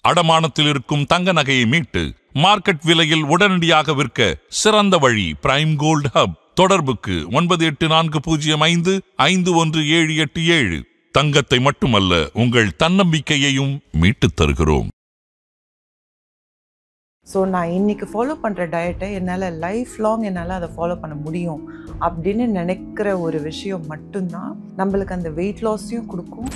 அடமானத்தில் இருக்கும் தங்க நகையை மீட்டு மார்க்கெட் விலையில் உடனடியாக விற்க சிறந்த வழி பிரைம் கோல்ட் ஹப். தொடர்புக்கு 9840551787. தங்கத்தை மட்டுமல்ல, உங்கள் தன்னம்பிக்கையையும் மீட்டுத் தருகிறோம். ஸோ நான் இன்னைக்கு ஃபாலோ பண்ணுற டயட்டை என்னால் லைஃப் லாங் என்னால் அதை ஃபாலோ பண்ண முடியும் அப்படின்னு நினைக்கிற ஒரு விஷயம் மட்டும்தான் நம்மளுக்கு அந்த வெயிட் லாஸையும் கொடுக்கும்.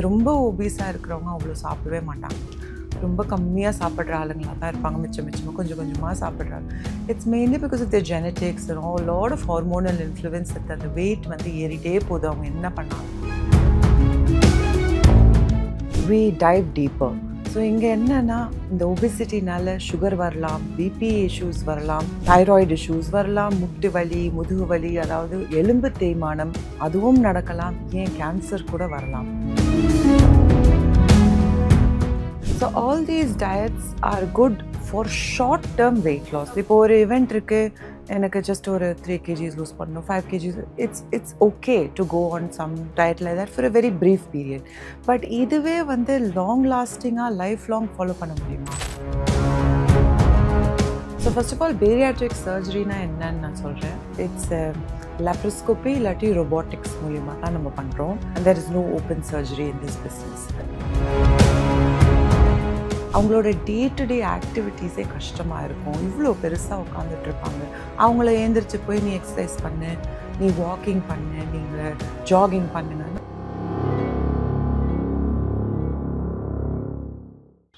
ரொம்ப ஒபீஸாக இருக்கிறவங்க அவ்வளோ சாப்பிடவே மாட்டாங்க. ரொம்ப கம்மியாக சாப்பிட்ற ஆளுங்களாக தான் இருப்பாங்க. மிச்சமாக கொஞ்சம் கொஞ்சமாக சாப்பிட்றாங்க. It's mainly because of their genetics and all lot of hormonal influence. அந்த வெயிட் வந்து ஏறிட்டே போகுது. அவங்க என்ன பண்ணாங்க. We dive deeper. ஸோ இங்கே என்னன்னா, இந்த ஒபிசிட்டினால சுகர் வரலாம், பிபி இஷ்யூஸ் வரலாம், தைராய்டு இஷ்யூஸ் வரலாம், முட்டு வலி, முதுகு வலி, அதாவது எலும்பு தேய்மானம் அதுவும் நடக்கலாம். ஏன் கேன்சர் கூட வரலாம். So all these diets are good for short term weight loss. இப்போ ஒரு event இருக்கு, எனக்கு ஜஸ்ட் ஒரு 3 kgs லூஸ் பண்ணணும், 5 kgs, it's okay to go on some diet like that for a very brief period. But இதுவே வந்து long lasting life long follow பண்ண முடியுமா? So first of all, bariatric surgery na என்னன்னு நான் சொல்றேன். It's laparoscopy இல்லாட்டி robotics மூலமா தான் நம்ம பண்றோம். And there is no open surgery in this business. அவங்களோட டே டு டே ஆக்டிவிட்டீஸே கஷ்டமாக இருக்கும். இவ்வளோ பெருசாக உட்காந்துட்டு இருப்பாங்க. அவங்கள எழுந்திரிச்சு போய் நீ எக்ஸசைஸ் பண்ணு, நீ வாக்கிங் பண்ணு, நீங்கள் ஜாகிங் பண்ணுங்க.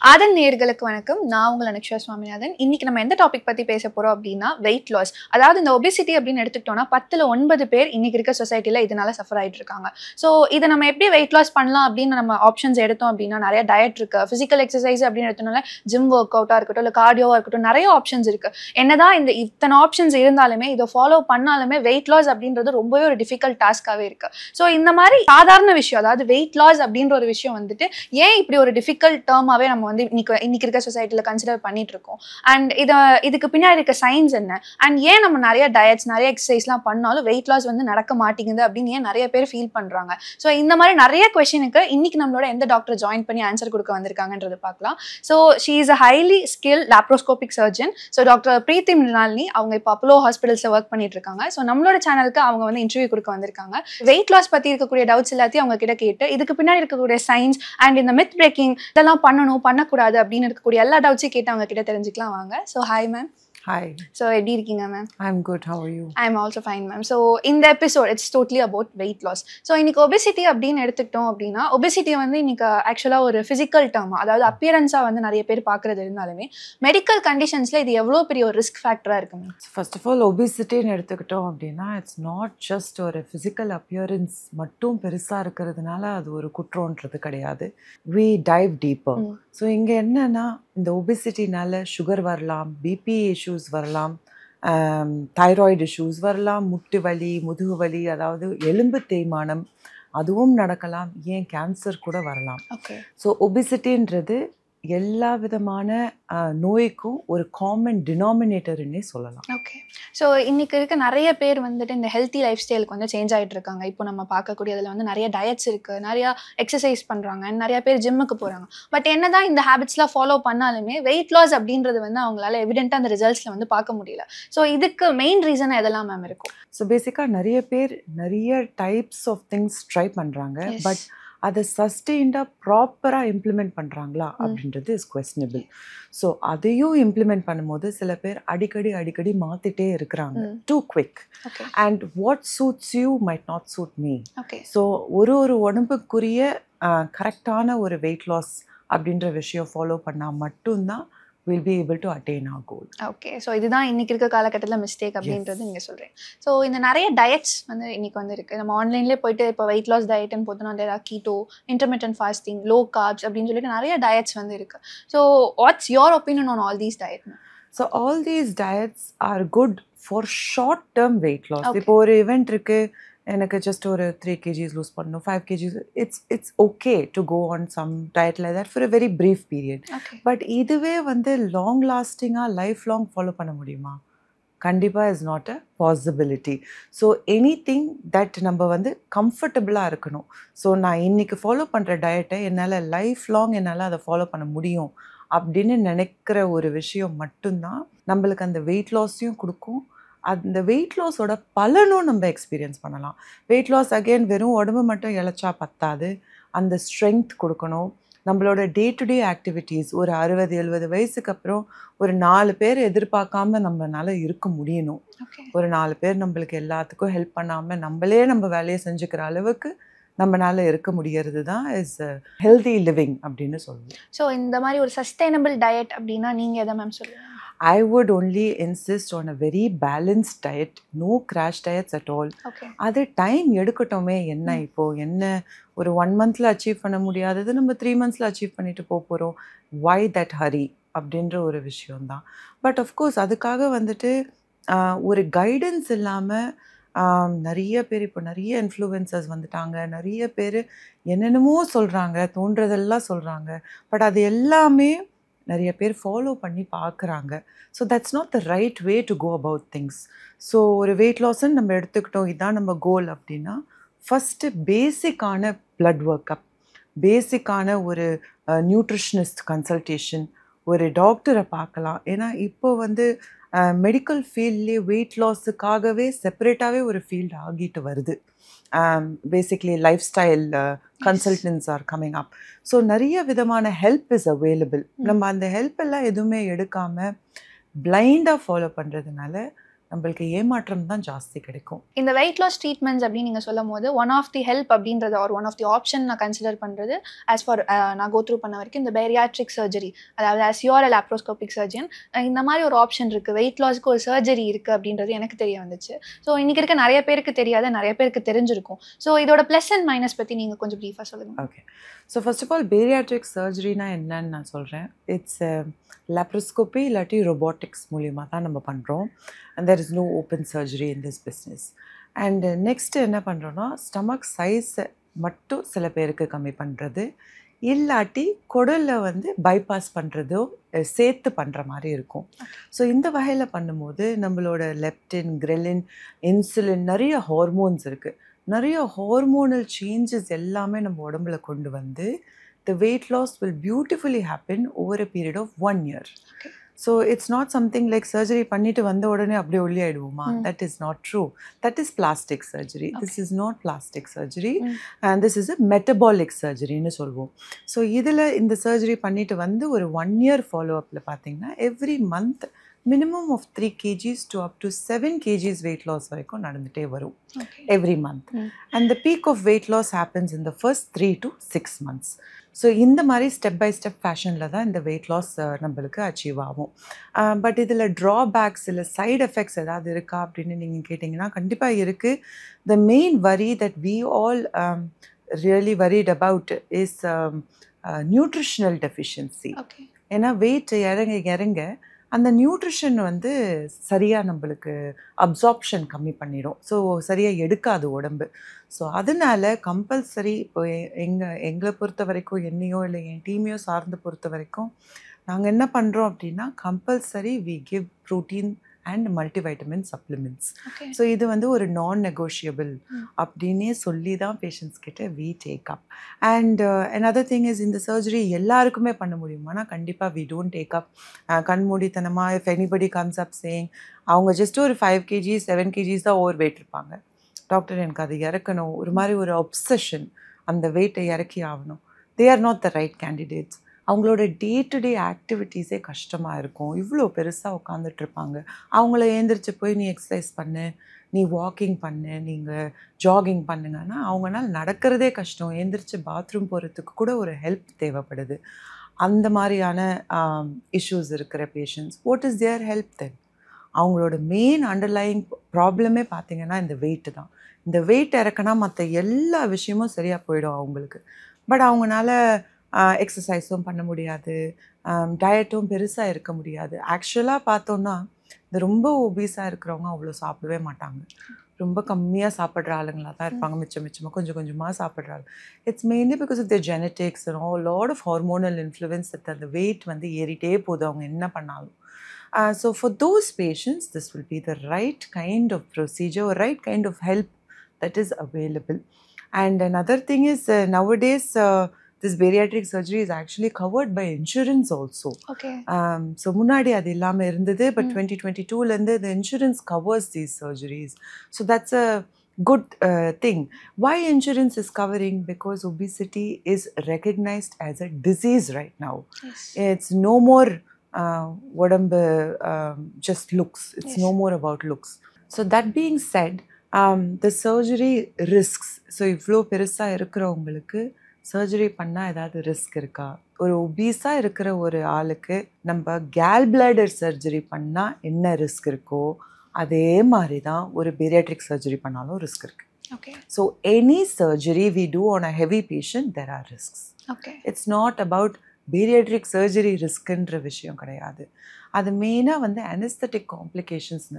ஆதன் நேயர்களுக்கு வணக்கம். நான் உங்கள் அனுக்ஷா சுவாமிநாதன். இன்னைக்கு நம்ம எந்த டாபிக் பற்றி பேச போகிறோம் அப்படின்னா வெயிட் லாஸ். அதாவது இந்த ஒபிசிட்டி அப்படின்னு எடுத்துக்கிட்டோம்னா 10ல் 9 பேர் இன்னைக்கு இருக்க சொசைட்டியில் இதனால சஃபர் ஆகிட்டு இருக்காங்க. ஸோ இதை நம்ம எப்படி வெயிட் லாஸ் பண்ணலாம் அப்படின்னு நம்ம ஆப்ஷன்ஸ் எடுத்தோம் அப்படின்னா நிறைய டயட் இருக்கு. ஃபிசிக்கல் எக்ஸசைஸ் அப்படின்னு எடுத்தோம்னால ஜிம் ஒர்க் அவுட்டாக இருக்கட்டும், இல்லை கார்டியோவாக இருக்கட்டும், நிறைய ஆப்ஷன்ஸ் இருக்கு. என்னதான் இத்தனை ஆப்ஷன்ஸ் இருந்தாலுமே இதை ஃபாலோ பண்ணாலுமே வெயிட் லாஸ் அப்படின்றது ரொம்பவே ஒரு டிஃபிகல்ட் டாஸ்காகவே இருக்கு. ஸோ இந்த மாதிரி சாதாரண விஷயம், அதாவது வெயிட் லாஸ் அப்படின்ற ஒரு விஷயம் வந்துட்டு ஏன் இப்படி ஒரு டிஃபிகல்ட் டேர்மாவே நம்ம வந்து இன்னைக்கு இருக்க சொசைட்டில கன்சிடர் பண்ணிட்டு இருக்கோம். அண்ட் இதுக்கு பின்னாடி இருக்க சயின்ஸ் என்ன, அண்ட் ஏன் நம்ம நிறைய டயட்ஸ் நிறைய எக்ஸசைஸ்லாம் பண்ணாலும் வெயிட் லாஸ் வந்து நடக்க மாட்டேங்குது அப்படின்னு ஏன் நிறைய பேர் ஃபீல் பண்றாங்க. ஸோ இந்த மாதிரி நிறைய கொஸ்டினுக்கு இன்னைக்கு நம்மளோட எந்த டாக்டர் ஜாயின் பண்ணி ஆன்சர் கொடுக்க வந்திருக்காங்கன்றது பார்க்கலாம். So she is a highly skill laparoscopic surgeon. So doctor Preethi Mrunalini அவங்க இப்போ அப்போலோ ஹாஸ்பிட்டல்ஸ்ல ஒர்க் பண்ணிட்டு இருக்காங்க. ஸோ நம்மளோட சேனலுக்கு அவங்க வந்து இன்டர்வியூ கொடுக்க வந்திருக்காங்க. வெயிட் லாஸ் பத்தி இருக்கக்கூடிய டவுட்ஸ் எல்லாத்தையும் அவங்க கிட்ட கேட்டு இதுக்கு பின்னாடி இருக்கக்கூடிய சயின்ஸ் அண்ட் இந்த மித் பிரேக்கிங் இதெல்லாம் பண்ணணும் பண்ணக்கூடாது அப்படின்னு இருக்கக்கூடிய எல்லா டவுட்ஸையும் கேட்டு அவங்க கிட்ட தெரிஞ்சுக்கலாம் வாங்க. So hi ma'am. Hi. So எப்படி இருக்கீங்க ma'am? I'm good. How are you? I'm also fine ma'am. So இந்த episode it's totally about weight loss. So இன்னைக்கு ஒபிசிட்டி அப்படின்னு எடுத்துக்கிட்டோம் அப்படின்னா ஒபிசிட்டி வந்து இன்னைக்கு ஆக்சுவலாக ஒரு ஃபிசிக்கல் டேர்ம், அதாவது அப்பியரன்ஸாக வந்து நிறைய பேர் பார்க்கறது இருந்தாலுமே மெடிக்கல் கண்டிஷன்ஸில் இது எவ்வளோ பெரிய ஒரு ரிஸ்க் ஃபேக்டராக இருக்கு மேம்? ஃபர்ஸ்ட் ஆஃப் ஆல் ஒபிசிட்டின்னு எடுத்துக்கிட்டோம் அப்படின்னா இட்ஸ் நாட் ஜஸ்ட் ஒரு ஃபிசிக்கல் அப்பியரன்ஸ் மட்டும் பெருசாக இருக்கிறதுனால அது ஒரு குற்றம்ன்றது கிடையாது. We dive deeper. ஸோ இங்கே என்னன்னா, இந்த ஒபிசிட்டினால சுகர் வரலாம், பிபி இஷ்யூஸ் வரலாம், தைராய்டு இஷ்யூஸ் வரலாம், முட்டு வலி, முதுகு வலி, அதாவது எலும்பு தேய்மானம் அதுவும் நடக்கலாம். ஏன் கேன்சர் கூட வரலாம். ஸோ ஒபிசிட்டின்றது எல்லா விதமான நோய்க்கும் ஒரு காமன் டினாமினேட்டர்னே சொல்லலாம். ஓகே. ஸோ இன்னைக்கு இருக்க நிறைய பேர் வந்துட்டு இந்த ஹெல்த்தி லைஃப் ஸ்டைலுக்கு வந்து சேஞ்ச் ஆகிட்டு இருக்காங்க. இப்போ நம்ம பார்க்கக்கூடியதில் வந்து நிறைய டயட்ஸ் இருக்குது, நிறையா எக்ஸசைஸ் பண்ணுறாங்க, நிறைய பேர் ஜிம்முக்கு போகிறாங்க. பட் என்ன தான் இந்த ஹேபிட்ஸ்லாம் ஃபாலோ பண்ணாலுமே வெயிட் லாஸ் அப்படின்றது வந்து அவங்களால எவிடென்ட்டாக அந்த ரிசல்ட்ஸில் வந்து பார்க்க முடியல. ஸோ இதுக்கு மெயின் ரீசன் எதெல்லாம் மேம் இருக்கும்? ஸோ பேசிக்காக நிறைய பேர் நிறைய டைப்ஸ் ஆஃப் திங்ஸ் ட்ரை பண்ணுறாங்க. பட் அதை சஸ்டெயின்டாக ப்ராப்பராக இம்ப்ளிமெண்ட் பண்ணுறாங்களா அப்படின்றது இஸ் குவெஸ்டனபிள். ஸோ அதையும் இம்ப்ளிமெண்ட் பண்ணும்போது சில பேர் அடிக்கடி மாற்றிட்டே இருக்கிறாங்க. Too quick. And what suits you might not suit me. So ஒரு உடம்புக்குரிய கரெக்டான ஒரு வெயிட் லாஸ் அப்படின்ற விஷயம் ஃபாலோ பண்ணால் மட்டும்தான் we'll be able to attain our goal. Okay. So இதுதான் இன்னைக்கு இருக்க காலகட்டத்தில் மிஸ்டேக் அப்படின்றது நீங்கள் சொல்கிறேன். ஸோ இந்த நிறைய டயட்ஸ் வந்து இன்னைக்கு வந்து இருக்குது. நம்ம ஆன்லைன்லேயே போயிட்டு இப்போ வெயிட் லாஸ் டயட்னு போட்டோம்னா there are keto, intermittent fasting, low carbs அப்படின்னு சொல்லிட்டு நிறைய டயட்ஸ் வந்து இருக்குது. So what's your opinion on all these diet? So all these diets are good for short term weight loss. இப்போ ஒரு இவெண்ட் இருக்குது, எனக்கு ஜஸ்ட் ஒரு 3 kgs லூஸ் பண்ணணும், 5 kgs, it's okay to go on some diet like that for a very brief period. But இதுவே வந்து long லாஸ்டிங்காக life long follow பண்ண முடியுமா? கண்டிப்பாக is not a possibility. So anything that நம்ம வந்து கம்ஃபர்டபுளாக இருக்கணும். ஸோ நான் இன்னைக்கு ஃபாலோ பண்ணுற டயட்டை என்னால் லைஃப் லாங் என்னால் அதை ஃபாலோ பண்ண முடியும் அப்படின்னு நினைக்கிற ஒரு விஷயம் மட்டும்தான் நம்மளுக்கு அந்த வெயிட் லாஸையும் கொடுக்கும். அந்த வெயிட் லாஸோட பலனும் நம்ம எக்ஸ்பீரியன்ஸ் பண்ணலாம். வெயிட் லாஸ் அகெயின் வெறும் உடம்பு மட்டும் இளைச்சா பத்தாது, அந்த ஸ்ட்ரென்த் கொடுக்கணும். நம்மளோட டே டு டே ஆக்டிவிட்டீஸ் ஒரு 60-70 வயசுக்கு அப்புறம் ஒரு 4 பேர் எதிர்பார்க்காம நம்மளால இருக்க முடியணும். ஒரு 4 பேர் நம்மளுக்கு எல்லாத்துக்கும் ஹெல்ப் பண்ணாமல் நம்மளே நம்ம வேலையை செஞ்சுக்கிற அளவுக்கு நம்மளால இருக்க முடியறது தான் இஸ் ஹெல்தி லிவிங் அப்படின்னு சொல்லுவோம். ஸோ இந்த மாதிரி ஒரு சஸ்டைனபிள் டயட் அப்படின்னா நீங்கள் எதை மேம் சொல்லுங்கள்? I would only insist on a very balanced diet, no crash diets at all. அது டைம் எடுக்கட்டுமே. என்ன இப்போ என்ன ஒரு 1 மந்த்ல அச்சீவ் பண்ண முடியாதது நம்ம 3 மந்த்ஸில் அச்சீவ் பண்ணிட்டு போகிறோம். why that hurry அப்படின்ற ஒரு விஷயம்தான். பட் அஃப்கோர்ஸ் அதுக்காக வந்துட்டு ஒரு கைடன்ஸ் இல்லாமல் நிறைய பேர் இப்போ நிறைய இன்ஃப்ளூயன்சர்ஸ் வந்துட்டாங்க. நிறைய பேர் என்னென்னமோ சொல்கிறாங்க, தோன்றதெல்லாம் சொல்கிறாங்க. பட் அது எல்லாமே நிறைய பேர் ஃபாலோ பண்ணி பார்க்குறாங்க. So that's not the right way to go about things. So ஒரு வெயிட் லாஸ்ன்னு நம்ம எடுத்துக்கிட்டோம், இதுதான் நம்ம கோல் அப்படின்னா ஃபஸ்ட்டு பேசிக்கான பிளட் ஒர்க்கப், பேசிக்கான ஒரு நியூட்ரிஷனிஸ்ட் கன்சல்டேஷன், ஒரு டாக்டரை பார்க்கலாம். ஏன்னா இப்போ வந்து மெடிக்கல் ஃபீல்ட்லேயே வெயிட் லாஸுக்காகவே செப்பரேட்டாகவே ஒரு ஃபீல்டு ஆகிட்டு வருது. Basically life style consultants are coming up. So நிறைய விதமான ஹெல்ப் இஸ் அவைலபிள். நம்ம அந்த ஹெல்ப் எல்லாம் எதுவுமே எடுக்காமல் பிளைண்டாக ஃபாலோ பண்ணுறதுனால நம்மளுக்கு ஏமாற்றம் தான் ஜாஸ்தி கிடைக்கும். இந்த வெயிட் லாஸ் ட்ரீட்மெண்ட்ஸ் அப்படின்னு நீங்கள் சொல்லும் போது ஒன் ஆஃப் தி ஹெல்ப் அப்படின்றது or one of the option நான் கன்சிடர் பண்ணுறது ஆஸ் ஃபார் நான் கோ த்ரூ பண்ண வரைக்கும் இந்த பேரியாட்ரிக் சர்ஜரி, அதாவது as you're a laparoscopic surgeon, இந்த மாதிரி ஒரு ஆப்ஷன் இருக்குது. வெயிட் லாஸ்க்கு ஒரு சர்ஜரி இருக்குது அப்படின்றது எனக்கு தெரிய வந்துச்சு. ஸோ இன்றைக்கி இருக்க நிறைய பேருக்கு தெரியாத, நிறைய பேருக்கு தெரிஞ்சிருக்கும். ஸோ இதோட ப்ளஸ் அண்ட் மைனஸ் பற்றி நீங்கள் கொஞ்சம் ப்ரீஃபாக சொல்லுங்கள். Okay. So first of all bariatric சர்ஜரினா என்னன்னு நான் சொல்கிறேன். இட்ஸ் லாப்ரோஸ்கோபி இல்லாட்டி ரொபாட்டிக்ஸ் மூலிமா தான் நம்ம பண்ணுறோம். And there is no open surgery in this business. And next என்ன பண்ணுறோன்னா ஸ்டமக் சைஸை மட்டும் சில பேருக்கு கம்மி பண்ணுறது, இல்லாட்டி குடலில் வந்து பைபாஸ் பண்ணுறதோ சேர்த்து பண்ணுற மாதிரி இருக்கும். ஸோ இந்த வகையில் பண்ணும்போது நம்மளோட லெப்டின், கிரெலின், இன்சுலின், நிறைய ஹார்மோன்ஸ் இருக்குது. நிறைய ஹார்மோனல் சேஞ்சஸ் எல்லாமே நம்ம உடம்புல கொண்டு வந்து the weight loss will beautifully happen over a period of 1 year. So it's not something like surgery பண்ணிட்டு வந்த உடனே அப்படியே ஒல்லி ஆயிடுவோமா? That is not true. That is plastic surgery. This is not plastic surgery. And this is a metabolic surgery ன்னு சொல்வோம். So இதில் இந்த surgery பண்ணிட்டு வந்து ஒரு 1 year ஃபாலோ அப்பில் பார்த்தீங்கன்னா every month minimum of 3 kgs to up to 7 kgs weight loss வரைக்கும் நடந்துட்டே வரும் every month. And the peak of weight loss happens in the first 3 to 6 months. So இந்த மாதிரி ஸ்டெப் பை ஸ்டெப் ஃபேஷனில் தான் இந்த வெயிட் லாஸ் நம்மளுக்கு achieve ஆகும். பட் இதில் ட்ராபேக்ஸ் இல்லை சைடு எஃபெக்ட்ஸ் ஏதாவது இருக்கா அப்படின்னு நீங்கள் கேட்டிங்கன்னா கண்டிப்பாக இருக்குது. The main worry that we all really worried about is nutritional deficiency. ஏன்னா வெயிட் இறங்க இறங்க அந்த நியூட்ரிஷன் வந்து சரியாக நம்மளுக்கு அப்சார்ப்ஷன் கம்மி பண்ணிடும். ஸோ சரியாக எடுக்காது உடம்பு. ஸோ அதனால கம்பல்சரி இப்போ எங்களை பொறுத்த வரைக்கும், என்னையோ இல்லை என் டீமையோ சார்ந்து பொறுத்த வரைக்கும் நாங்கள் என்ன பண்ணுறோம் அப்படின்னா compulsory we give protein and multivitamin supplements. So இது வந்து ஒரு நான் நெகோஷியபிள் அப்படின்னே சொல்லி தான் பேஷண்ட்ஸ் கிட்ட we take up. And another thing is இந்த சர்ஜரி எல்லாருக்குமே பண்ண முடியுமானா கண்டிப்பாக வி டோன்ட் டேக் அப் கண்மூடித்தனமாக. If anybody comes up saying அவங்க ஜஸ்ட் ஒரு 5 kg 7 kgs தான் ஓவர் வெயிட் இருப்பாங்க, டாக்டர் எனக்கு அது இறக்கணும், ஒரு மாதிரி ஒரு அப்சஷன், அந்த வெயிட்டை இறக்கி ஆகணும், they are not the right candidates. அவங்களோட டே டு டே ஆக்டிவிட்டீஸே கஷ்டமாக இருக்கும். இவ்வளோ பெருசாக உட்காந்துட்ருப்பாங்க. அவங்கள எழுந்திரிச்சு போய் நீ எக்ஸசைஸ் பண்ணு, நீ வாக்கிங் பண்ணு, நீங்கள் ஜாகிங் பண்ணுங்கன்னா அவங்களால நடக்கிறதே கஷ்டம். எழுந்திரிச்சு பாத்ரூம் போகிறதுக்கு கூட ஒரு ஹெல்ப் தேவைப்படுது. அந்த மாதிரியான இஷ்யூஸ் இருக்கிற patients what is there help தென்? அவங்களோட மெயின் அண்டர்லைங் ப்ராப்ளமே பார்த்திங்கன்னா இந்த வெயிட்டு தான். இந்த வெயிட் இறக்குனா மற்ற எல்லா விஷயமும் சரியாக போயிடும் அவங்களுக்கு. பட் அவங்களால எக்ஸசைஸும் பண்ண முடியாது, டயட்டும் பெருசாக இருக்க முடியாது. ஆக்சுவலாக பார்த்தோன்னா இந்த ரொம்ப ஒபீஸாக இருக்கிறவங்க அவ்வளோ சாப்பிடவே மாட்டாங்க. ரொம்ப கம்மியாக சாப்பிட்ற ஆளுங்களாக தான் இருப்பாங்க, மிச்சமாக கொஞ்சம் கொஞ்சமாக சாப்பிட்றாங்க. It's mainly because of the genetics lot of hormonal influence. அந்த வெயிட் வந்து ஏறிட்டே போகுது அவங்க என்ன பண்ணாலும். So for those patients, this will be the right kind of procedure or right kind of help that is available. And another thing is nowadays this bariatric surgery is actually covered by insurance also. Okay So முன்னாடி அது இல்லாம இருந்தது, but 2022ல இருந்து the insurance covers these surgeries. So that's a good thing. Why insurance is covering? Because obesity is recognized as a disease right now. It's no more உடம்பு just looks. It's no more about looks. So that being said, the surgery risks. So இவ்வளோ பெருசாக இருக்கிறவங்களுக்கு surgery பண்ணால் ஏதாவது risk இருக்கா? ஒரு ஒபீஸாக இருக்கிற ஒரு ஆளுக்கு நம்ம கேல் பிளாடர் சர்ஜரி பண்ணால் என்ன ரிஸ்க் இருக்கோ அதே மாதிரி தான் ஒரு பீரியாட்ரிக் சர்ஜரி பண்ணாலும் ரிஸ்க் இருக்குது. Okay so any surgery we do on a heavy patient there are risks. Okay it's not about bariatric surgery ரிஸ்க்குன்ற விஷயம் கிடையாது. அது மெயினாக வந்து அனஸ்தட்டிக் காம்ப்ளிகேஷன்ஸ்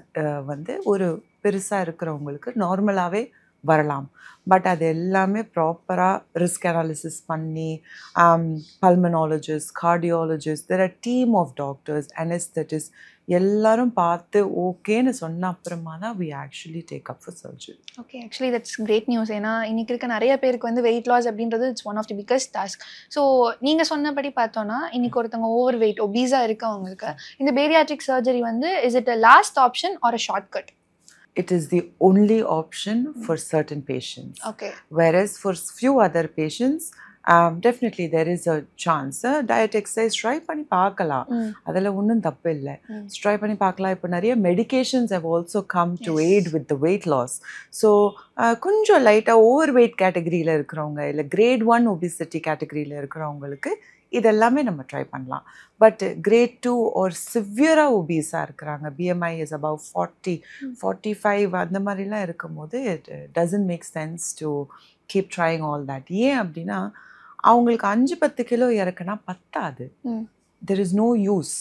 வந்து ஒரு பெருசாக இருக்கிறவங்களுக்கு நார்மலாகவே வரலாம். பட் அது எல்லாமே ப்ராப்பராக ரிஸ்க் அனாலிசிஸ் பண்ணி pulmonologist, cardiologist, there are team of doctors, anaesthetist எல்லாரும் பார்த்து ஓகேன்னு சொன்ன அப்புறமா தான் we actually take up for surgery. Okay actually that's great news. ஏன்னா இன்னைக்கு இருக்க நிறைய பேருக்கு வந்து வெயிட் லாஸ் அப்படின்றது it's one of the biggest task. So நீங்கள் சொன்னபடி பார்த்தோன்னா இன்னைக்கு ஒருத்தவங்க ஓவர் வெயிட் ஒபீஸாக இருக்கவங்களுக்கு இந்த பேரியாட்ரிக் சர்ஜரி வந்து is it a last option or a shortcut? It is the only option for certain patients. Okay. Whereas for few other patients, definitely there is a chance. Diet exercise try பண்ணி பார்க்கலாம், அதில் ஒன்றும் தப்பு இல்லை. Try பண்ணி பார்க்கலாம். இப்போ நிறைய medications have also come to aid with the weight loss. So கொஞ்சம் லைட்டாக ஓவர் வெயிட் கேட்டகரியில் இருக்கிறவங்க இல்லை கிரேட் 1 ஒபிசிட்டி கேட்டகரியில் இருக்கிறவங்களுக்கு இதெல்லாமே நம்ம ட்ரை பண்ணலாம். பட் கிரேட் 2 ஒரு சிவியராக ஒபீஸாக இருக்கிறாங்க, பிஎம்ஐ இஸ் அபவ் 40, 45 அந்த மாதிரிலாம் இருக்கும்போது it doesn't make sense to keep trying all that. ஏன் அப்படின்னா அவங்களுக்கு 5-10 கிலோ இறக்குனா பத்தாது. There is no use.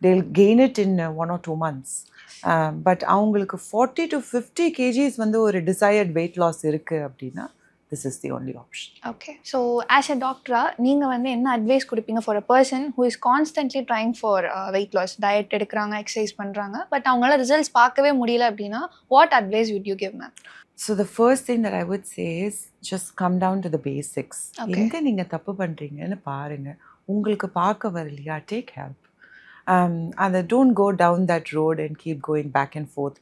they will gain it in 1 or 2 months. But அவங்களுக்கு 40 to 50 kgs வந்து ஒரு desired weight loss இருக்குது அப்படின்னா this is the only option. Okay. So as a doctor, நீங்க வந்து என்ன அட்வைஸ் கொடுப்பீங்க for a person who is constantly trying for weight loss, diet எடுக்கறாங்க, exercise பண்றாங்க, பட் அவங்களால ரிசல்ட்ஸ் பார்க்கவே முடியல அப்படின்னா what advice would you give ma'am? So the first thing that I would say is just come down to the basics. எங்க நீங்க தப்பு பண்றீங்கன்னு பாருங்க. உங்களுக்கு பார்க்க வரலையா, take help. And don't go down that road and keep going back and forth.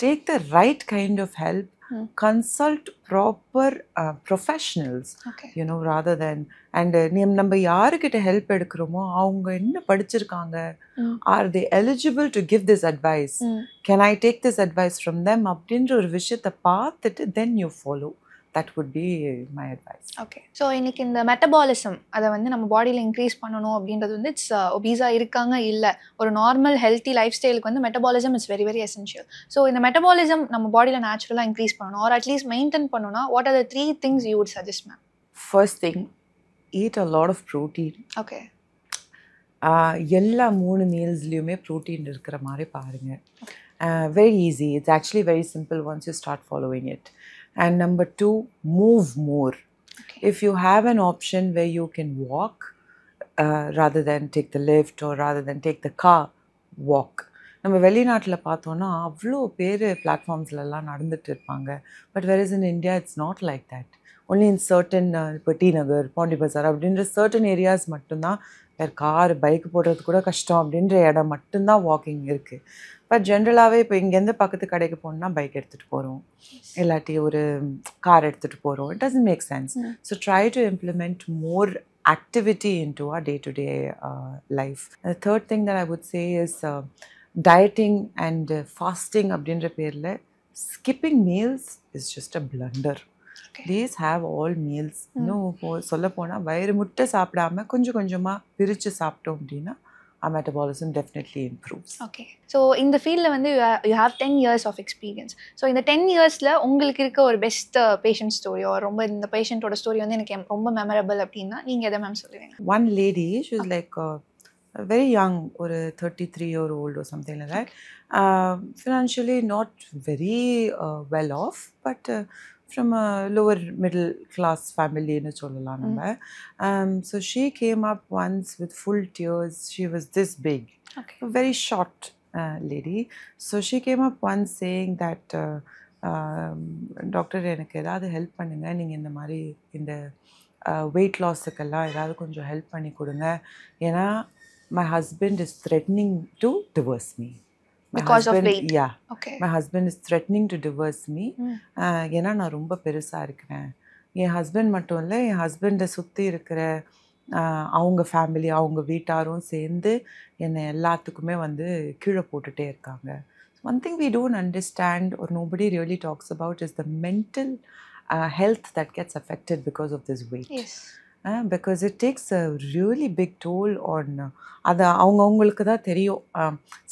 Take the right kind of help. Consult proper professionals, you know, rather than and நம்ம யாருக்கிட்ட ஹெல்ப் எடுக்கிறோமோ அவங்க என்ன படிச்சிருக்காங்க, are they eligible to give this advice, can I take this advice from them அப்படின்ற ஒரு விஷயத்தை பார்த்துட்டு then you follow. That would be my advice. Okay. So இன்னைக்கு இந்த மெட்டபாலிசம் அதை வந்து நம்ம பாடியில் இன்க்ரீஸ் பண்ணணும் அப்படின்றது வந்து இட்ஸ் ஒபீஸாக இருக்காங்க இல்லை ஒரு நார்மல் ஹெல்த்தி லைஃப் ஸ்டைலுக்கு வந்து metabolism is very very essential. So இந்த மெட்டபாலிசம் நம்ம பாடியில் நேச்சுரலாக இன்க்ரீஸ் பண்ணணும் ஆர் அட்லீஸ்ட் மெயின்டைன் பண்ணணும்னா what are the 3 things you would suggest ma'am? First thing, eat a lot of protein. Okay. எல்லா 3 மீல்ஸ்லையுமே ப்ரோட்டீன் இருக்கிற மாதிரி பாருங்கள். Very easy. It's actually very simple once you start following it. And number 2, move more. Okay. If you have an option where you can walk rather than take the lift or rather than take the car, walk. நம்ம வெளிநாட்டில் பார்த்தோன்னா அவ்வளோ பேர் பிளாட்ஃபார்ம்ஸ்லலாம் நடந்துட்டு இருப்பாங்க. But whereas in India it's not like that. Only in certain இப்போ D நகர், பாண்டி பஜார் அப்படின்ற certain areas மட்டும்தான் வேறு கார் பைக் போடுறது கூட கஷ்டம் அப்படின்ற இடம் மட்டும்தான் வாக்கிங் இருக்குது. பட் ஜென்ரலாகவே இப்போ இங்கேருந்து பக்கத்து கடைக்கு போகணுன்னா பைக் எடுத்துகிட்டு போகிறோம், இல்லாட்டி ஒரு கார் எடுத்துகிட்டு போகிறோம். It doesn't make sense. So try to implement more activity into our day-to-day life. The third thing that I would say is dieting and fasting அப்படின்ற பேரில் skipping meals is just a blunder. These have all meals. இன்னும் சொல்ல போனால் வயிறு முட்டை சாப்பிடாம கொஞ்சம் கொஞ்சமாக பிரித்து சாப்பிட்டோம் அப்படின்னா our metabolism definitely improves. Okay. So இந்த ஃபீல்டில் வந்து you have 10 years of experience. So இந்த 10 yearsல உங்களுக்கு இருக்க ஒரு பெஸ்ட் பேஷண்ட் ஸ்டோரி ஒரு ரொம்ப இந்த பேஷண்ட்டோட ஸ்டோரி வந்து எனக்கு ரொம்ப மெமரபிள் அப்படின்னா நீங்கள் எதை மேம் சொல்லுவீங்க? One lady, she was like very young, ஒரு 33-year-old or something like that. Financially not very well off, but from a lower middle class family nu sollala. So she came up once with full tears. She was this big. Okay. a very short lady. So she came up once saying that doctor எனக்கு ஏதாவது help பண்ணுங்கள், நீங்கள் இந்த மாதிரி இந்த wait லாஸுக்கெல்லாம் ஏதாவது கொஞ்சம் help பண்ணி கொடுங்க, ஏன்னா my husband is threatening to divorce me. Because of weight. Yeah. Okay. My husband is threatening to divorce me. ஏன்னா நான் ரொம்ப பெருசாக இருக்கிறேன். என் ஹஸ்பண்ட் மட்டும் இல்லை, என் ஹஸ்பண்டை சுற்றி இருக்கிற அவங்க ஃபேமிலி, அவங்க வீட்டாரும் சேர்ந்து என்னை எல்லாத்துக்குமே வந்து கீழே போட்டுகிட்டே இருக்காங்க. One thing we don't understand or nobody really talks about is the mental health that gets affected because of this weight. Yes. Because it takes a really big toll on அது அவங்களுக்கு தான் தெரியும்.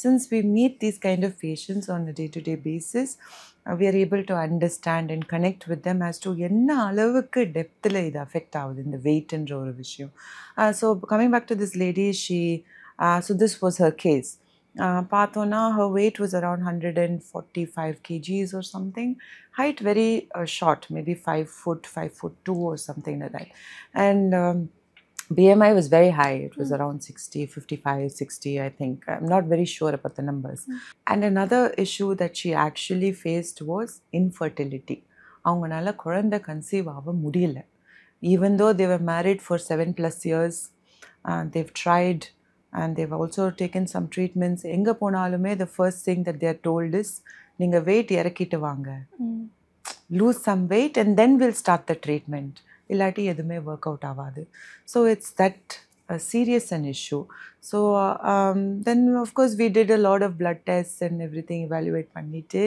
Since we meet these kind of patients on a day-to-day basis, we are able to understand and connect with them as to என்ன அளவுக்கு டெப்த்தில் இது affect ஆகுது இந்த வெயிட்ன்ற ஒரு விஷயம். So coming back to this lady, so this was her case. பார்த்தோன்னா her weight was around 145 kgs or something. Height very short, maybe 5'2" or something like that. And BMI was very high. It was around 60, 55, 60, I think. I'm not very sure about the numbers. And another issue that she actually faced was infertility. அவங்களால குழந்தை conceive ஆக முடியல. Even though they were married for 7+ years, they've tried and they've also taken some treatments. எங்கே போனாலுமே the first thing that they are told is, நீங்கள் weight இறக்கிட்டு வாங்க, lose some weight and then we'll start the treatment. இல்லாட்டி எதுவுமே work out ஆகாது. So it's that serious an issue. So then of course we did a lot of blood tests and everything, evaluate பண்ணிட்டு,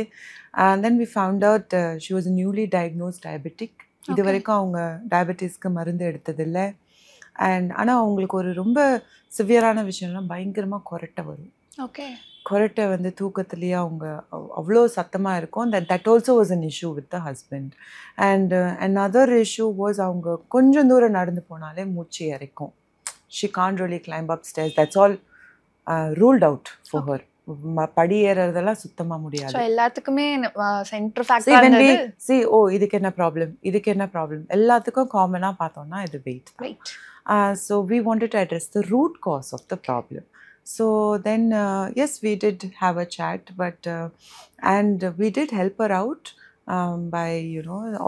and then we found out she was a newly diagnosed diabetic. இது வரைக்கும் அவங்க டயபெட்டிஸ்க்கு மருந்து எடுத்ததில்லை. And ஆனால் அவங்களுக்கு ஒரு ரொம்ப சிவியரான விஷயம்லாம் பயங்கரமாக கொரட்டை வரும். ஓகே. கொரட்டை வந்து தூக்கத்துலேயே அவங்க அவ்வளோ சத்தமாக இருக்கும். That also was an issue with the husband. And another issue was அவங்க கொஞ்சம் தூரம் நடந்து போனாலே மூச்சு இறைக்கும். She can't really climb up stairs. That's all ruled out for her. படி ஏறதெல்லாம் சுத்தமாக முடியாது. ஸோ எல்லாத்துக்குமே சென்டர் ஃபேக்டர் இதுக்கு என்ன ப்ராப்ளம், இதுக்கு என்ன ப்ராப்ளம், எல்லாத்துக்கும் காமனாக பார்த்தோம்னா இது வெயிட் தான். So we wanted to address the root cause of the problem. So then yes, we did have a chat, but and we did help her out by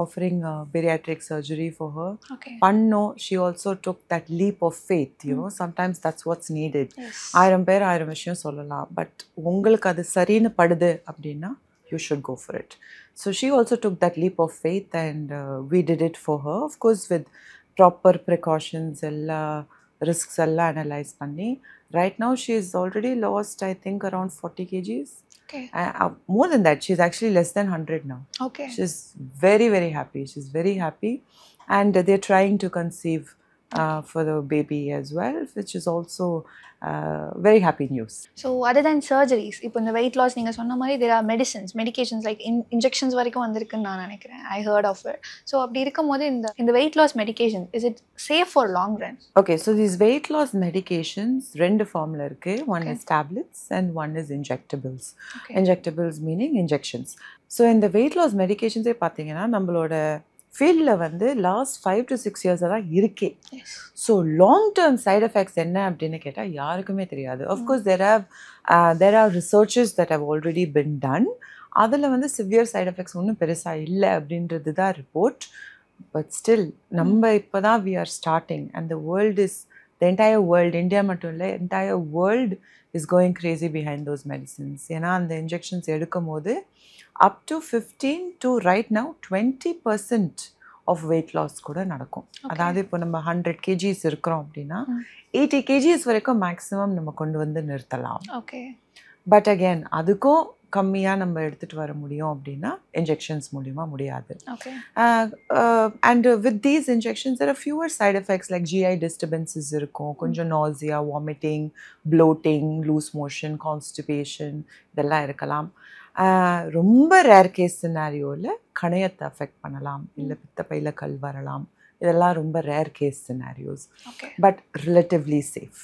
offering bariatric surgery for her. Okay. Panno, she also took that leap of faith. Sometimes that's what's needed. Yes. 1000 பேர் 1000 விஷயம் சொல்லலாம், but உங்களுக்கு அது சரின்னு படுது அப்படின்னா you should go for it. So she also took that leap of faith and we did it for her, of course with proper precautions, ella risks ella analyze panni. Right now she is already lost, I think, around 40 kgs. Okay. More than that, she's actually less than 100 now. Okay. She's very, very happy. She's very happy. And they're trying to conceive for the baby as well, which is also very happy news. So other than surgeries, இப்போ இந்த weight loss நீங்கள் சொன்ன மாதிரி there are medications like injections வரைக்கும் வந்திருக்குன்னு நான் நினைக்கிறேன். I heard of it. So அப்படி இருக்கும்போது இந்த weight loss medication, is it safe for long run? Okay, so these weight loss medications ரெண்டு ஃபார்மில் இருக்கு. One is tablets and one is injectables. Okay. Injectables meaning injections. So இந்த weight loss medications பார்த்தீங்கன்னா நம்மளோட ஃபீல்டில் வந்து லாஸ்ட் 5 to 6 years தான் இருக்கே. So long term side effects என்ன அப்படின்னு கேட்டால் யாருக்குமே தெரியாது. Of course there are researches that have already been done. அதில் வந்து சிவியர் சைட் எஃபெக்ட்ஸ் ஒன்றும் பெருசாக இல்லை அப்படின்றது தான் ரிப்போர்ட். பட் ஸ்டில் நம்ம இப்போ தான் we are starting and the entire world, India மட்டும் இல்லை, entire world is going crazy behind those medicines. ஏன்னா அந்த இன்ஜெக்ஷன்ஸ் எடுக்கும் போது up to 15 to right now 20% of weight loss கூட நடக்கும். அதாவது இப்போ நம்ம 100 kgs இருக்கிறோம் அப்படின்னா 80 kgs வரைக்கும் மேக்ஸிமம் நம்ம கொண்டு வந்து நிறுத்தலாம். ஓகே. பட் அகேன் அதுக்கும் கம்மியாக நம்ம எடுத்துகிட்டு வர முடியும் அப்படின்னா இன்ஜெக்ஷன்ஸ் மூலிமா முடியாது. Okay. And with these injections there are fewer side effects like GI disturbances இருக்கும், கொஞ்சம் nausea, vomiting, bloating, loose motion, constipation இதெல்லாம் இருக்கலாம். ரொம்ப ரேர் கேஸ் சினாரியோவில் கணையத்தை அஃபெக்ட் பண்ணலாம், இல்லை பித்தப்பையில் கல் வரலாம். இதெல்லாம் ரொம்ப rare case scenarios, but relatively safe.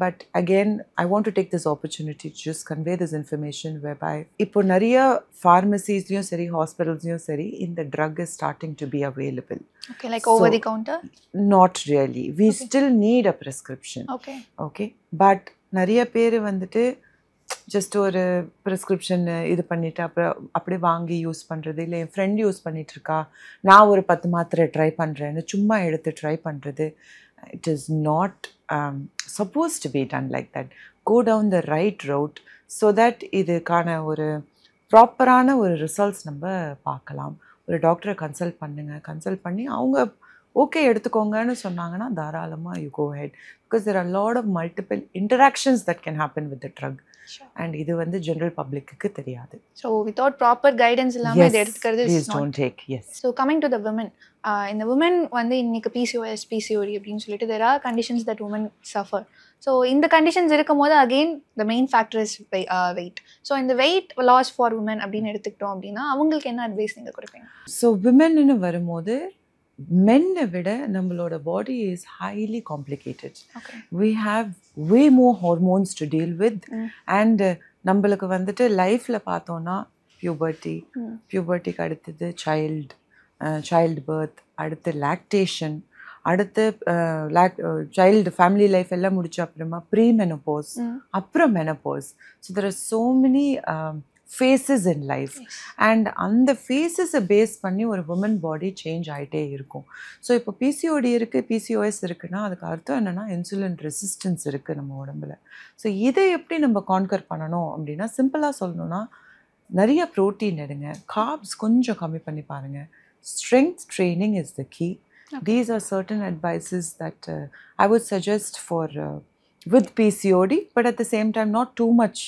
But again, I want to take this opportunity to just convey this information whereby இப்போ நிறைய pharmacies-லயும் சரி hospitals-லயும் சரி இந்த drug is starting to be available. Okay, like over the counter? Not really. We still need a prescription. Okay. Okay. But நிறைய பேர் வந்துட்டு just ஒரு prescription இது பண்ணிவிட்டு அப்புறம் அப்படியே வாங்கி யூஸ் பண்ணுறது, இல்லை என் ஃப்ரெண்ட் யூஸ் பண்ணிகிட்ருக்கா நான் ஒரு 10 மாத்திரை ட்ரை பண்ணுறேன்னு சும்மா எடுத்து ட்ரை பண்ணுறது. It is not suppose to be done like that. Go down the right route so that இதுக்கான ஒரு ப்ராப்பரான ஒரு ரிசல்ட்ஸ் நம்ம பார்க்கலாம். ஒரு டாக்டரை கன்சல்ட் கன்சல்ட் பண்ணி அவங்க ஓகே எடுத்துக்கோங்கன்னு சொன்னாங்கன்னா தாராளமாக you go ahead. Because there are lot of multiple interactions that can happen with the drug. And இது வந்து ஜென்ரல் பப்ளிக்கு தெரியாது. ஸோ வித்தவுட் ப்ராப்பர் கைடன்ஸ் இல்லாமல் இதை எடுத்துக்கிறது. Please don't take. Yes. So coming to the women, இந்த women வந்து இன்னைக்கு PCOS PCOD அப்படின்னு சொல்லிட்டு there are conditions that women suffer. So இந்த கண்டிஷன்ஸ் இருக்கும் போது again the main factor is weight. So இந்த வெயிட் லாஸ் ஃபார் உமன் அப்படின்னு எடுத்துக்கிட்டோம் அப்படின்னா அவங்களுக்கு என்ன அட்வைஸ் நீங்கள் கொடுப்பீங்க? ஸோ விமன்னு வரும்போது மென்னை விட நம்மளோட body is highly complicated. We have way more hormones to deal with. And நம்மளுக்கு வந்துட்டு லைஃப்பில் பார்த்தோன்னா பியூபர்ட்டிக்கு அடுத்தது சைல்டு பர்த், அடுத்து லாக்டேஷன், அடுத்து சைல்டு ஃபேமிலி லைஃப் எல்லாம் முடிச்ச அப்புறமா ப்ரீ மெனோபோஸ், அப்புறம் menopause. So there are so many phases in life. And அந்த ஃபேஸஸை பேஸ் பண்ணி ஒரு உமன் பாடி சேஞ்ச் ஆகிட்டே இருக்கும். ஸோ இப்போ PCOD இருக்குது, PCOS இருக்குன்னா அதுக்கு அர்த்தம் என்னென்னா இன்சுலின் ரெசிஸ்டன்ஸ் இருக்குது நம்ம உடம்புல. ஸோ இதை எப்படி நம்ம கான்கர் பண்ணணும் அப்படின்னா சிம்பிளாக சொல்லணும்னா நிறைய ப்ரோட்டீன் எடுங்க, கார்ப்ஸ் கொஞ்சம் கம்மி பண்ணி பாருங்கள். Strength training is the key. These are certain advices that I would suggest for with PCOD, but at the same time not too much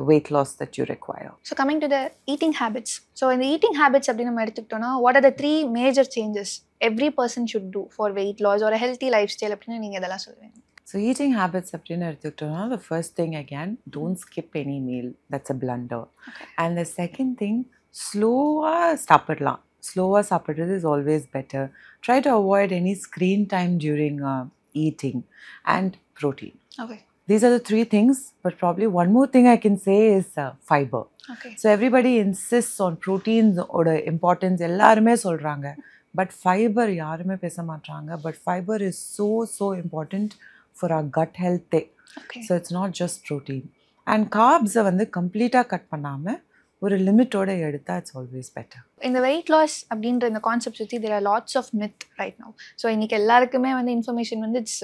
weight loss that you require. So coming to the eating habits. So in the eating habits அப்படி நம்ம எடுத்துக்கிட்டோம்னா what are the 3 major changes every person should do for weight loss or a healthy lifestyle அப்படின்னு நீங்கள் இதெல்லாம் சொல்லுவீங்க? So eating habits அப்படின்னு எடுத்துக்கிட்டோம்னா the first thing again, don't skip any meal. That's a blunder. And the second thing, slow-ஆ சாப்பிடலாம். Slower சாப்பிடுறது is always better. Try to avoid any screen time during eating, and protein. Okay. These are the 3 things, but probably one more thing I can say is fiber. Okay. So everybody insists on proteins oda importance ellarume solranga, but fiber yarume pesa maatranga. But fiber is so important for our gut health. Okay. So it's not just protein. And carbs வந்து கம்ப்ளீட்டாக cut பண்ணாமல் ஒரு லிமிட்டோட எடுத்தால் it's always better. இந்த weight loss அப்படின்ற இந்த concept சுற்றி there are lots of myth right now. So இன்றைக்கி எல்லாருக்குமே வந்து இன்ஃபர்மேஷன் வந்து it's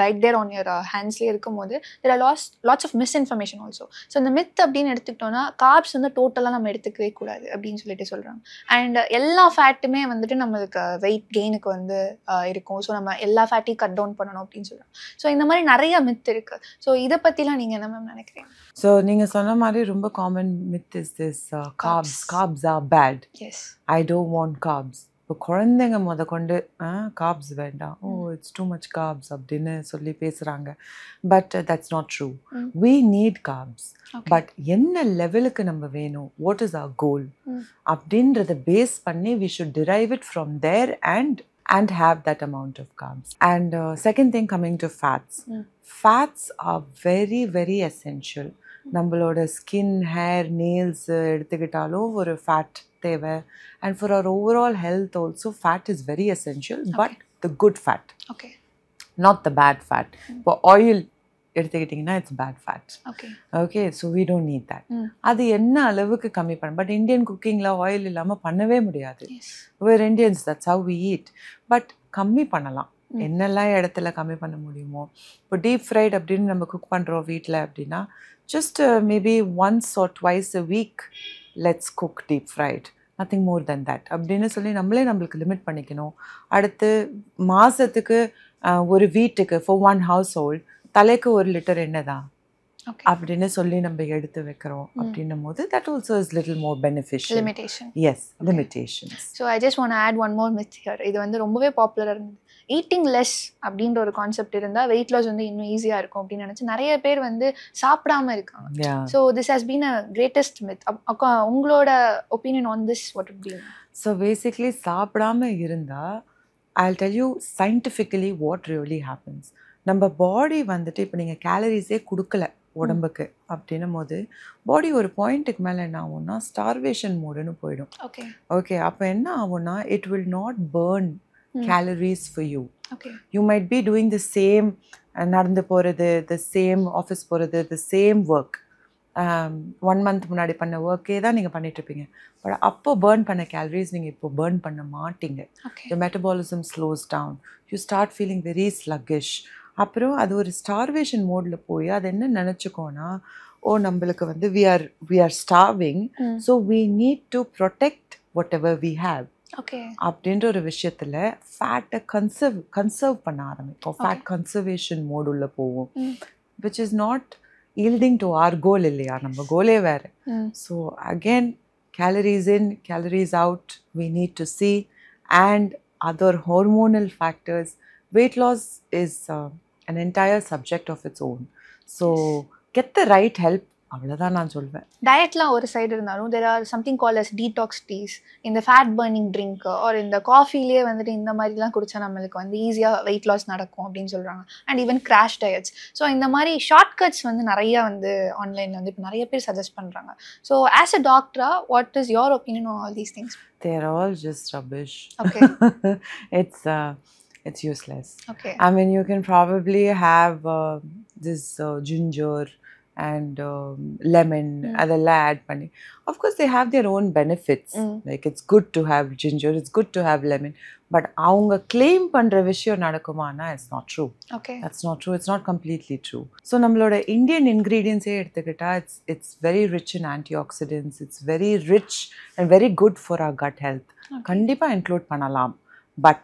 right there on your ஹேண்ட்ஸ்லேயே இருக்கும் போது there are lots of misinformation also. So இந்த மித் அப்படின்னு எடுத்துக்கிட்டோன்னா கார்ப்ஸ் வந்து டோட்டலாக நம்ம எடுத்துக்கவே கூடாது அப்படின்னு சொல்லிட்டு சொல்கிறாங்க. அண்ட் எல்லா ஃபேட்டுமே வந்துட்டு நம்மளுக்கு வெயிட் கெயினுக்கு வந்து இருக்கும். ஸோ நம்ம எல்லா ஃபேட்டையும் கட் டவுன் பண்ணணும் அப்படின்னு சொல்கிறாங்க. ஸோ இந்த மாதிரி நிறைய மித் இருக்குது. ஸோ இதை பற்றிலாம் நீங்கள் என்ன மேம் நினைக்கிறீங்க? ஸோ நீங்கள் சொன்ன மாதிரி ரொம்ப common myth is this carbs are bad. Yes. I don't want carbs. இப்போ குழந்தைங்க கொண்டு கார்ப்ஸ் வேண்டாம், இட்ஸ் டூ மச் கார்ப்ஸ் அப்படின்னு சொல்லி பேசுகிறாங்க. But that's not true. we need carbs. But என்ன லெவலுக்கு நம்ம வேணும், வாட் இஸ் our goal அப்படின்றத பேஸ் பண்ணி we should derive it from there and have that amount of carbs. And second thing, coming to fats. Fats are very very essential. நம்மளோட skin, hair, nails எடுத்துக்கிட்டாலும் ஒரு fat தேவை. And for our overall health also fat is very essential. But the good fat, not the bad fat. இப்போ oil எடுத்துக்கிட்டிங்கன்னா it's bad fat. Okay, so we don't need that. அது என்ன அளவுக்கு கம்மி பண்ண, பட் இந்தியன் குக்கிங்கில் oil இல்லாமல் பண்ணவே முடியாது. We're Indians, that's how we eat. But கம்மி பண்ணலாம், என்னெல்லாம் இடத்துல கம்மி பண்ண முடியுமோ. இப்போ டீப் ஃப்ரைட் அப்படின்னு நம்ம குக் பண்ணுறோம் வீட்டில் அப்படின்னா just maybe once or twice a week let's cook deep fried, nothing more than that அப்படின்னு சொல்லி நம்மளுக்கு லிமிட் பண்ணிக்கணும். அடுத்து மாதத்துக்கு ஒரு வீட்டுக்கு for one household தலைக்கு 1 லிட்டர் எண்ணெய் தான் அப்படின்னு சொல்லி நம்ம எடுத்து வைக்கிறோம் அப்படின்னும் போது that also is little more beneficial. Limitation. Yes, limitations. So I just want to add one more myth here. இது வந்து ரொம்பவே பாப்புலராக இருந்தது. ஈட்டிங் லெஸ் அப்படின்ற ஒரு கான்செப்ட் இருந்தால் வெயிட் லாஸ் வந்து இன்னும் ஈஸியாக இருக்கும் அப்படின்னு நினச்சி நிறைய பேர் வந்து சாப்பிடாம இருக்காங்க. So this has been a greatest myth. உங்களோட opinion on this what would be? So basically சாப்பிடாம இருந்தால் I'll tell you scientifically what really happens. நம்ம பாடி வந்துட்டு இப்போ நீங்கள் கேலரிஸே கொடுக்கல உடம்புக்கு அப்படின்னும் போது பாடி ஒரு பாயிண்ட்டுக்கு மேலே என்ன ஆகும்னா ஸ்டார்வேஷன் மோடுன்னு போயிடும். ஓகே, அப்போ என்ன ஆகும்னா it will not burn calories for you. You might be doing the same நடந்து போகிறது, த சேம் ஆஃபீஸ் போகிறது, த சேம் ஒர்க், 1 month முன்னாடி பண்ண ஒர்க்கே தான் நீங்கள் பண்ணிகிட்ருப்பீங்க. பட் அப்போ பேர்ன் பண்ண கேலரிஸ் நீங்கள் இப்போ பேர்ன் பண்ண மாட்டீங்க. your metabolism slows down, you start feeling very sluggish. அப்புறம் அது ஒரு ஸ்டார்வேஷன் மோடில் போய் அது என்ன நினச்சிக்கோன்னா, ஓ நம்மளுக்கு வந்து we are starving, so we need to protect whatever we have. அப்படின்ற ஒரு விஷயத்தில் ஃபேட்டை கன்சர்வ் பண்ண ஆரம்பிக்கும். ஃபேட் கன்சர்வேஷன் மோடுள்ள போவோம், which is not yielding to our goal இல்லையா, நம்ம கோலே வேறு. So again calories in, calories out, we need to see, and other hormonal factors. Weight loss is an entire subject of its own. So get the right help. அவ்வளோதான் நான் சொல்வேன். டயட்லாம் ஒரு side இருந்தாலும் there are something called as detox teas, இந்த fat burning drink R இந்த காஃபிலே வந்துட்டு இந்த மாதிரிலாம் குடித்தா நம்மளுக்கு வந்து ஈஸியாக வெயிட் லாஸ் நடக்கும் அப்படின்னு சொல்கிறாங்க. And even crash diets. So இந்த மாதிரி ஷார்ட்கட்ஸ் வந்து நிறையா வந்து ஆன்லைனில் வந்து இப்போ நிறைய பேர் சஜஸ்ட் பண்ணுறாங்க. ஸோ ஆஸ் அ டாக்டரா what is your opinion on all these things? They are all just rubbish. Okay. It's useless. Okay. I mean, you can probably have this ginger and lemon அதெல்லாம் add பண்ணி, of course they have their own benefits. Like it's good to have ginger, it's good to have lemon, but அவங்க claim பண்ற விஷயம் நடக்குமானா it's not true. Okay. That's not true. It's not completely true. So நம்மளோட Indian ingredients எடுத்துக்கிட்டா it's very rich in antioxidants, it's very rich and very good for our gut health. கண்டிப்பா include பண்ணலாம், but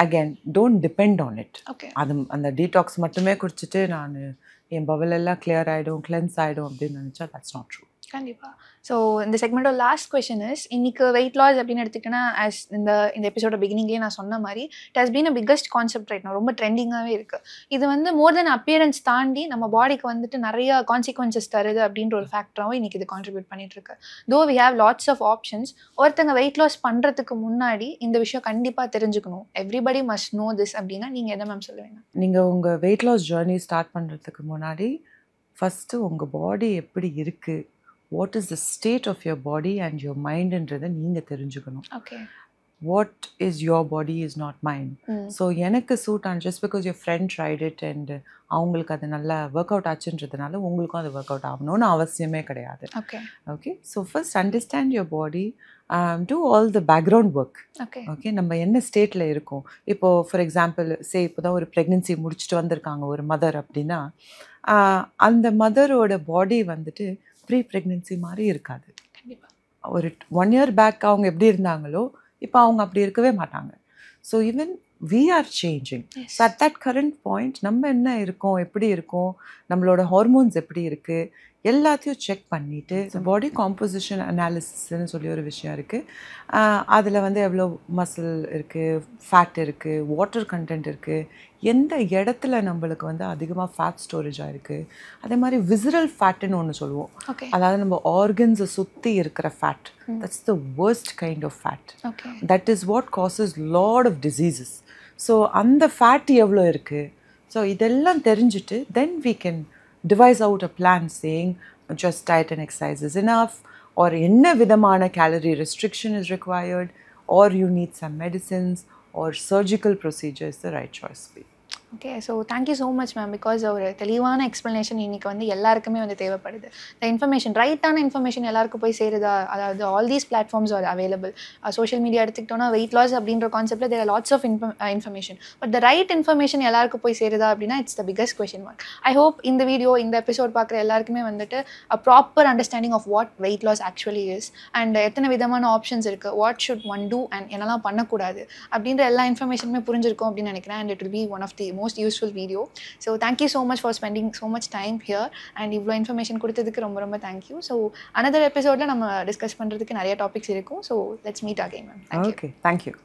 again don't depend on it. அது அந்த detox மட்டுமே குடிச்சிட்டு நான் என் Powell எல்லாம் கிளியர் ஆகிடும், கிளென்ஸ் ஆகிடும் அப்படின்னு நினச்சா that's not true. கண்டிப்பாக. ஸோ இந்த செக்மெண்டோட லாஸ்ட் கொஷின் இஸ், இன்னைக்கு வெயிட் லாஸ் அப்படின்னு எடுத்துக்கிட்டேன்னா ஆஸ் இந்த எபிசோட பிகினிங்லேயே நான் சொன்ன மாதிரி it has been a biggest concept right. ரொம்ப ட்ரெண்டிங்காகவே இருக்குது. இது வந்து மோர் தென் அப்பியரன்ஸ் தாண்டி நம்ம பாடிக்கு வந்துட்டு நிறைய கான்சிக்வன்சஸ் தருது அப்படின்ற ஒரு ஃபேக்டராகவும் இன்னைக்கு இது கான்ட்ரிபியூட் பண்ணிட்டுருக்கு. Though we have lots of options. ஒருத்தங்க வெயிட் லாஸ் பண்ணுறதுக்கு முன்னாடி இந்த விஷயம் கண்டிப்பாக தெரிஞ்சுக்கணும், எவ்ரிபடி மஸ்ட் நோ திஸ் அப்படின்னா நீங்கள் எதை மேம் சொல்லுவீங்க? நீங்கள் உங்கள் வெயிட் லாஸ் ஜேர்னி ஸ்டார்ட் பண்ணுறதுக்கு முன்னாடி ஃபஸ்ட்டு உங்கள் பாடி எப்படி இருக்குது, what is the state of your body and your mind என்றதை நீங்கள் தெரிஞ்சுக்கணும். what is your body is not mine. So எனக்கு suit on just because your friend tried it and அவங்களுக்கு அது நல்லா ஒர்க் அவுட் ஆச்சுன்றதுனால உங்களுக்கும் அது ஒர்க் அவுட் ஆகணும்னு அவசியமே கிடையாது. Okay, so first understand your body, do all the background work. Okay, நம்ம என்ன ஸ்டேட்டில் இருக்கோம். இப்போது ஃபார் எக்ஸாம்பிள் இப்போ தான் ஒரு ப்ரெக்னென்சி முடிச்சுட்டு வந்திருக்காங்க ஒரு மதர் அப்படின்னா, அந்த மதரோட பாடி வந்துட்டு ப்ரீ ப்ரெக்னென்சி மாதிரி இருக்காது. ஒரு 1 year பேக் அவங்க எப்படி இருந்தாங்களோ இப்போ அவங்க அப்படி இருக்கவே மாட்டாங்க. So even we are changing. So at that current point நம்ம என்ன இருக்கோம், எப்படி இருக்கோம், நம்மளோட ஹார்மோன்ஸ் எப்படி இருக்குது, எல்லாத்தையும் செக் பண்ணிவிட்டு பாடி காம்போசிஷன் அனாலிசிஸ்ன்னு சொல்லி ஒரு விஷயம் இருக்குது. அதில் வந்து எவ்வளோ மசில் இருக்குது, ஃபேட் இருக்குது, வாட்டர் கண்டென்ட் இருக்குது, எந்த இடத்துல நம்மளுக்கு வந்து அதிகமாக ஃபேட் ஸ்டோரேஜாக இருக்குது. அதே மாதிரி விசரல் ஃபேட்டுன்னு ஒன்று சொல்லுவோம். அதாவது நம்ம ஆர்கன்ஸை சுற்றி இருக்கிற fat, that's the worst kind of fat. That is what causes lot of diseases. So அந்த ஃபேட் எவ்வளோ இருக்குது, ஸோ இதெல்லாம் தெரிஞ்சுட்டு then we can devise out a plan saying just diet and exercise is enough, or என்ன விதமான calorie restriction is required, or you need some medicines or surgical procedure is the right choice. Okay, so thank you so much ma'am. Because ஒரு தெளிவான explanation இன்றைக்கி வந்து எல்லாருக்குமே வந்து தேவைப்படுது. The information, ரைட்டான information எல்லாருக்கும் போய் சேருதா, அதாவது all these platforms are available. Social media எடுத்துக்கிட்டோன்னா வெயிட் லாஸ் அப்படின்ற கான்செப்ட்டில் there are lots of information, but the right information எல்லாருக்கும் போய் சேருதா அப்படின்னா it's the biggest question mark. I hope இந்த வீடியோ, இந்த எபிசோட் பார்க்குற எல்லாருக்குமே வந்துட்டு a proper understanding of what weight loss actually is and எத்தனை விதமான ஆப்ஷன்ஸ் இருக்குது, what should one do and என்னெல்லாம் பண்ணக்கூடாது அப்படின்ற எல்லா இன்ஃபர்மேஷனுமே புரிஞ்சிருக்கும் அப்படின்னு நினைக்கிறேன். And it will be one of the most useful video. So thank you so much for spending so much time here and இவ்ளோ இன்ஃபர்மேஷன் கொடுத்ததுக்கு ரொம்ப ரொம்ப thank you. So another episodeல நம்ம டிஸ்கஸ் பண்றதுக்கு நிறைய டாபிக்ஸ் இருக்கும். So let's meet again, ma'am. Okay, thank you.